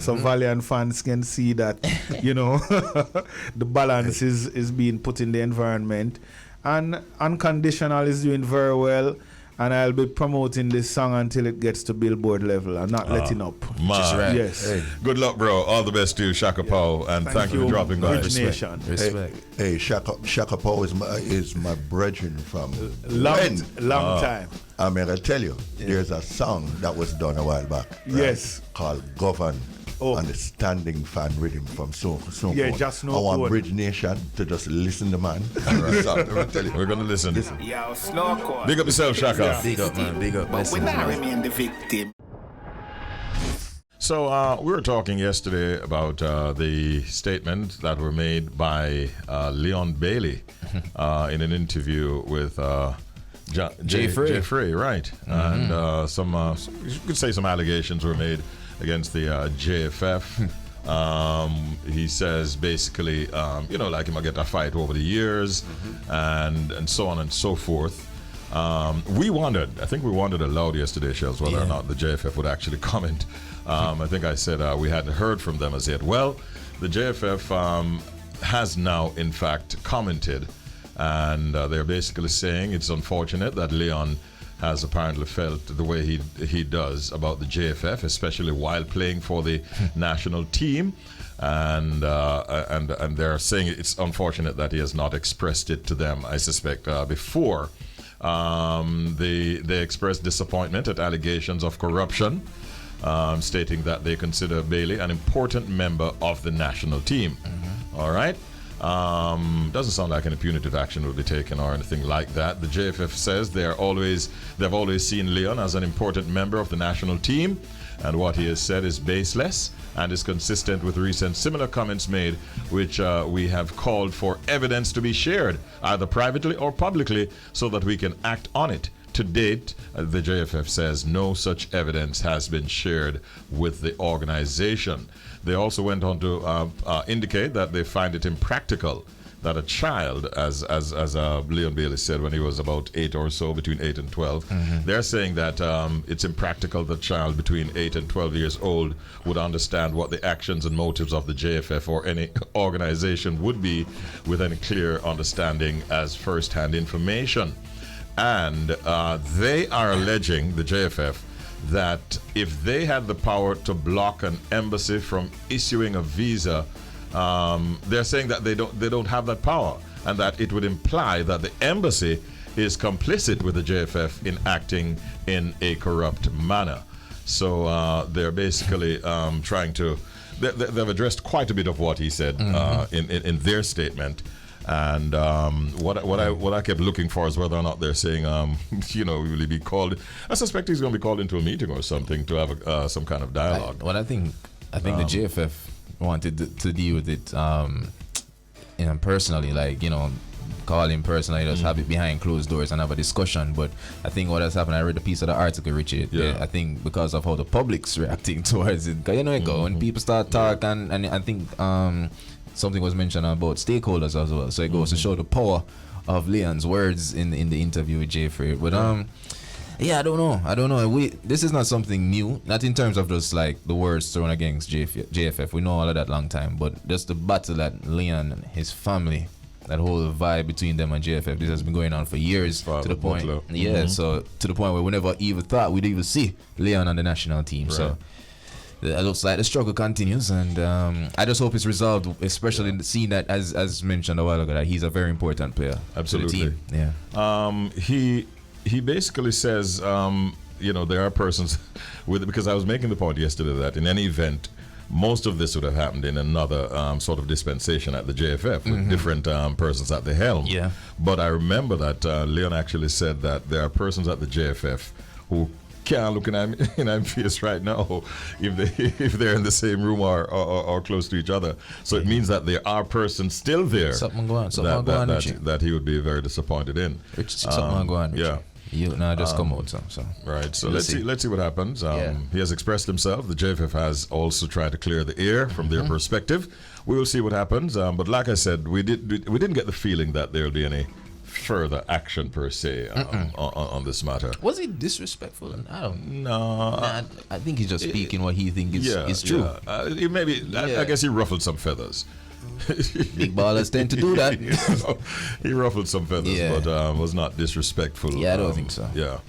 So Valiant fans can see that, you know, the balance is being put in the environment. And Unconditional is doing very well. And I'll be promoting this song until it gets to Billboard level. I'm not letting up. Man. Yes. Hey. Good luck, bro. All the best to you, Shaka Pow. And thank you for dropping by. Nation. Respect. Hey, Shaka Pow is my brethren from long time. I'm going to tell you, there's a song that was done a while back. Yes. Called Govern. and the standing fan rhythm from so Yeah, forth. just no I want code. Bridge Nation to just listen to man. We're gonna listen. Yo, slow chord. Big up yourself, Shaka. Big up, man. Big up. But we not remain the victim. So we were talking yesterday about the statements that were made by Leon Bailey in an interview with Jay Frey. Jay Frey, right? And some you could say some allegations were made against the JFF. He says basically, like he might get a fight over the years, and so on and so forth. We wondered aloud yesterday, Shelz, whether or not the JFF would actually comment. I think I said we hadn't heard from them as yet. Well, the JFF has now, in fact, commented, and they're basically saying it's unfortunate that Leon has apparently felt the way he does about the JFF, especially while playing for the national team, and they're saying it's unfortunate that he has not expressed it to them. I suspect before. They expressed disappointment at allegations of corruption, stating that they consider Bailey an important member of the national team. All right. Doesn't sound like any punitive action will be taken or anything like that. The JFF says they've always seen Leon as an important member of the national team, and what he has said is baseless and is consistent with recent similar comments made, which we have called for evidence to be shared, either privately or publicly, so that we can act on it. To date, the JFF says no such evidence has been shared with the organization. They also went on to indicate that they find it impractical that a child, as Leon Bailey said when he was about 8 or so, between 8 and 12, they're saying that it's impractical that a child between 8 and 12 years old would understand what the actions and motives of the JFF or any organization would be with any clear understanding as first-hand information. And they are alleging, the JFF, that if they had the power to block an embassy from issuing a visa, they're saying that they don't have that power, and that it would imply that the embassy is complicit with the JFF in acting in a corrupt manner. So they're basically trying to. They've addressed quite a bit of what he said in their statement. And what I kept looking for is whether or not they're saying, will he be called? I suspect he's going to be called into a meeting or something to have some kind of dialogue. I think the JFF wanted to deal with it, personally, call him personally, just have it behind closed doors and have a discussion. But I think what has happened, I read a piece of the article, Richie. I think because of how the public's reacting towards it, when people start talking, and I think something was mentioned about stakeholders as well. So it goes to show the power of Leon's words in the interview with Jay Frey. But I don't know. This is not something new, not in terms of just like the words thrown against JFF. We know all of that long time, but just the battle that Leon and his family, that whole vibe between them and JFF, this has been going on for years. To the point, so to the point where we never even thought we'd even see Leon on the national team. Right. So it looks like the struggle continues, and I just hope it's resolved, especially in the scene that, as mentioned a while ago, that he's a very important player. Absolutely. To the team. He basically says, there are persons because I was making the point yesterday that in any event, most of this would have happened in another sort of dispensation at the JFF with different persons at the helm. Yeah. But I remember that Leon actually said that there are persons at the JFF who can't look in my face right now if they're in the same room or close to each other. So it means that there are persons still there that he would be very disappointed in. Something going on. Yeah. You just come out, so right. So let's see what happens. He has expressed himself. The JFF has also tried to clear the air from their perspective. We will see what happens. But like I said, we didn't get the feeling that there will be any further action per se on this matter. Was he disrespectful? I don't know. No. I think he's just speaking what he thinks is true. I guess he ruffled some feathers. Big ballers tend to do that. He ruffled some feathers, but was not disrespectful. Yeah, I don't think so. Yeah.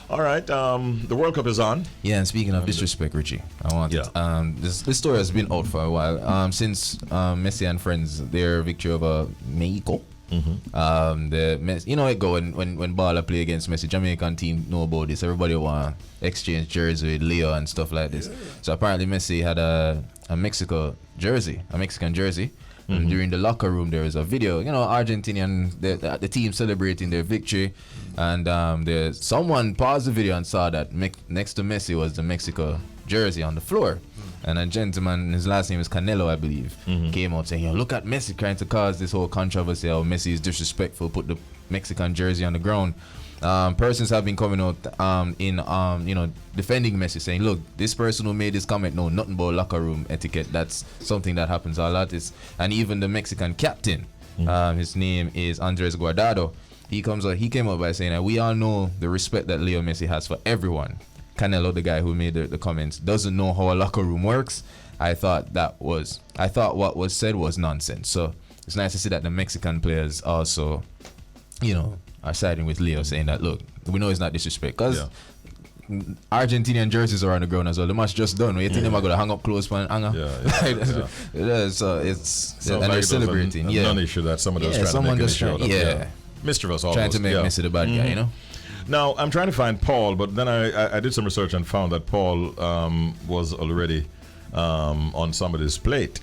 All right. The World Cup is on. Yeah, and speaking of disrespect, Richie, this story has been out for a while. Since Messi and friends, their victory over Mexico. You know it go when Baller play against Messi, Jamaican team know about this. Everybody want exchange jersey with Leo and stuff like this. So apparently Messi had a Mexican jersey. And during the locker room, there was a video. You know, Argentinian the team celebrating their victory, and someone paused the video and saw that next to Messi was the Mexico jersey on the floor. And a gentleman, his last name is Canelo, I believe, came out saying, look at Messi trying to cause this whole controversy. How Messi is disrespectful, put the Mexican jersey on the ground. Persons have been coming out defending Messi, saying, look, this person who made this comment know nothing about locker room etiquette. That's something that happens a lot. And even the Mexican captain, his name is Andres Guardado. He came out by saying that we all know the respect that Leo Messi has for everyone. Canelo, the guy who made the comments, doesn't know how a locker room works. I thought what was said was nonsense. So it's nice to see that the Mexican players also, are siding with Leo, saying that, look, we know it's not disrespect, because Argentinian jerseys are on the ground as well. The match just done. You think them are going to hang up close for an hanger? So it's and they're celebrating. A non-issue that someone else trying to make an issue. Mischievous almost. Trying to make Messi the bad guy, Now, I'm trying to find Paul, but then I did some research and found that Paul was already on somebody's plate.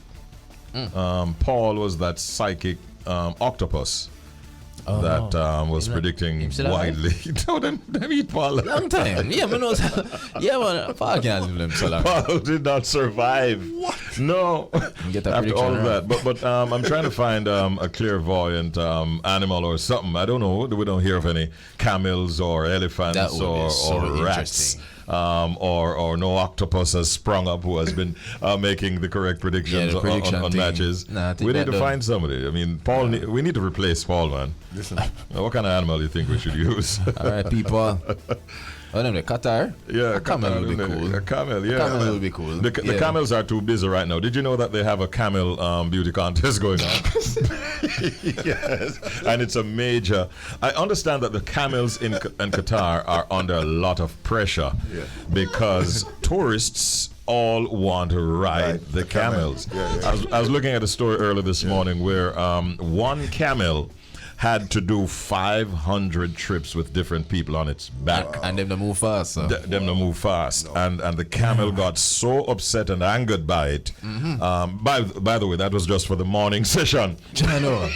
Paul was that psychic octopus that was predicting widely. No, them eat Paul. Long time. Yeah, man. Paul can't live them so long. Paul did not survive. What? No. Get that after all of right. that. But I'm trying to find a clairvoyant animal or something. I don't know. We don't hear of any camels or elephants or rats. Or no octopus has sprung up who has been making the correct predictions on matches. We need to find somebody. I mean, Paul. We need to replace Paul, man. Listen, what kind of animal do you think we should use? All right, people. Qatar? Yeah, a camel would be cool. A camel, yeah. A camel would be cool. The camels are too busy right now. Did you know that they have a camel beauty contest going on? Yes, and it's a major. I understand that the camels in Qatar are under a lot of pressure because tourists all want to ride the camels. I was looking at a story earlier this morning where one camel had to do 500 trips with different people on its back. And them to move fast. So. Them to move fast. And the camel got so upset and angered by it. By the way, that was just for the morning session. I know.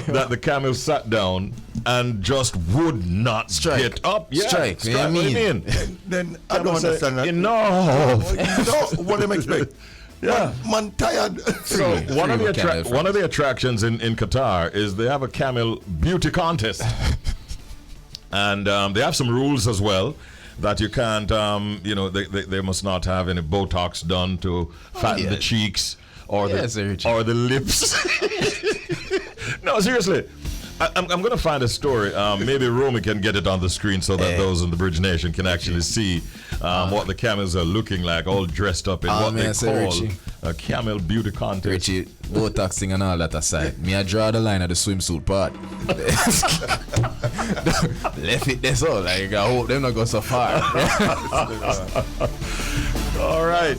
That the camel sat down and just would not get up. Yeah, strike. What do you mean? Then I don't understand that. Enough. What do you expect? Yeah, man tired. So one of the attractions in Qatar is they have a camel beauty contest, and they have some rules as well that you can't, they must not have any Botox done to fatten the cheeks or the lips. No, seriously. I'm going to find a story. Maybe Romy can get it on the screen so that those in the Bridge Nation can actually see what the camels are looking like, all dressed up in what they call a camel beauty contest. Richie, Botoxing and all that aside, me I draw the line at the swimsuit part. Left it there so, like, I hope them not go so far. All right.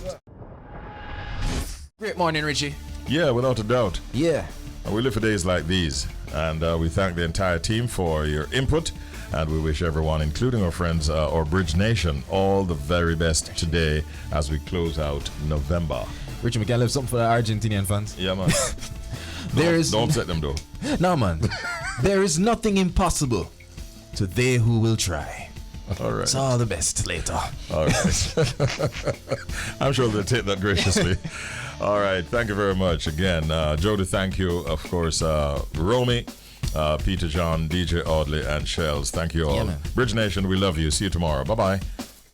Great morning, Richie. Yeah, without a doubt. Yeah. We live for days like these, and we thank the entire team for your input, and we wish everyone, including our friends or Bridge Nation, all the very best today as we close out November. Richie, we can leave something for the Argentinian fans. Yeah, man. Don't set them, though. No, man. There is nothing impossible to they who will try. All right. It's all the best later. All right. I'm sure they'll take that graciously. All right. Thank you very much again. Jody, thank you. Of course, Romy, Peter John, DJ Audley, and Shelz. Thank you all. Yeah, man. Bridge Nation, we love you. See you tomorrow. Bye-bye.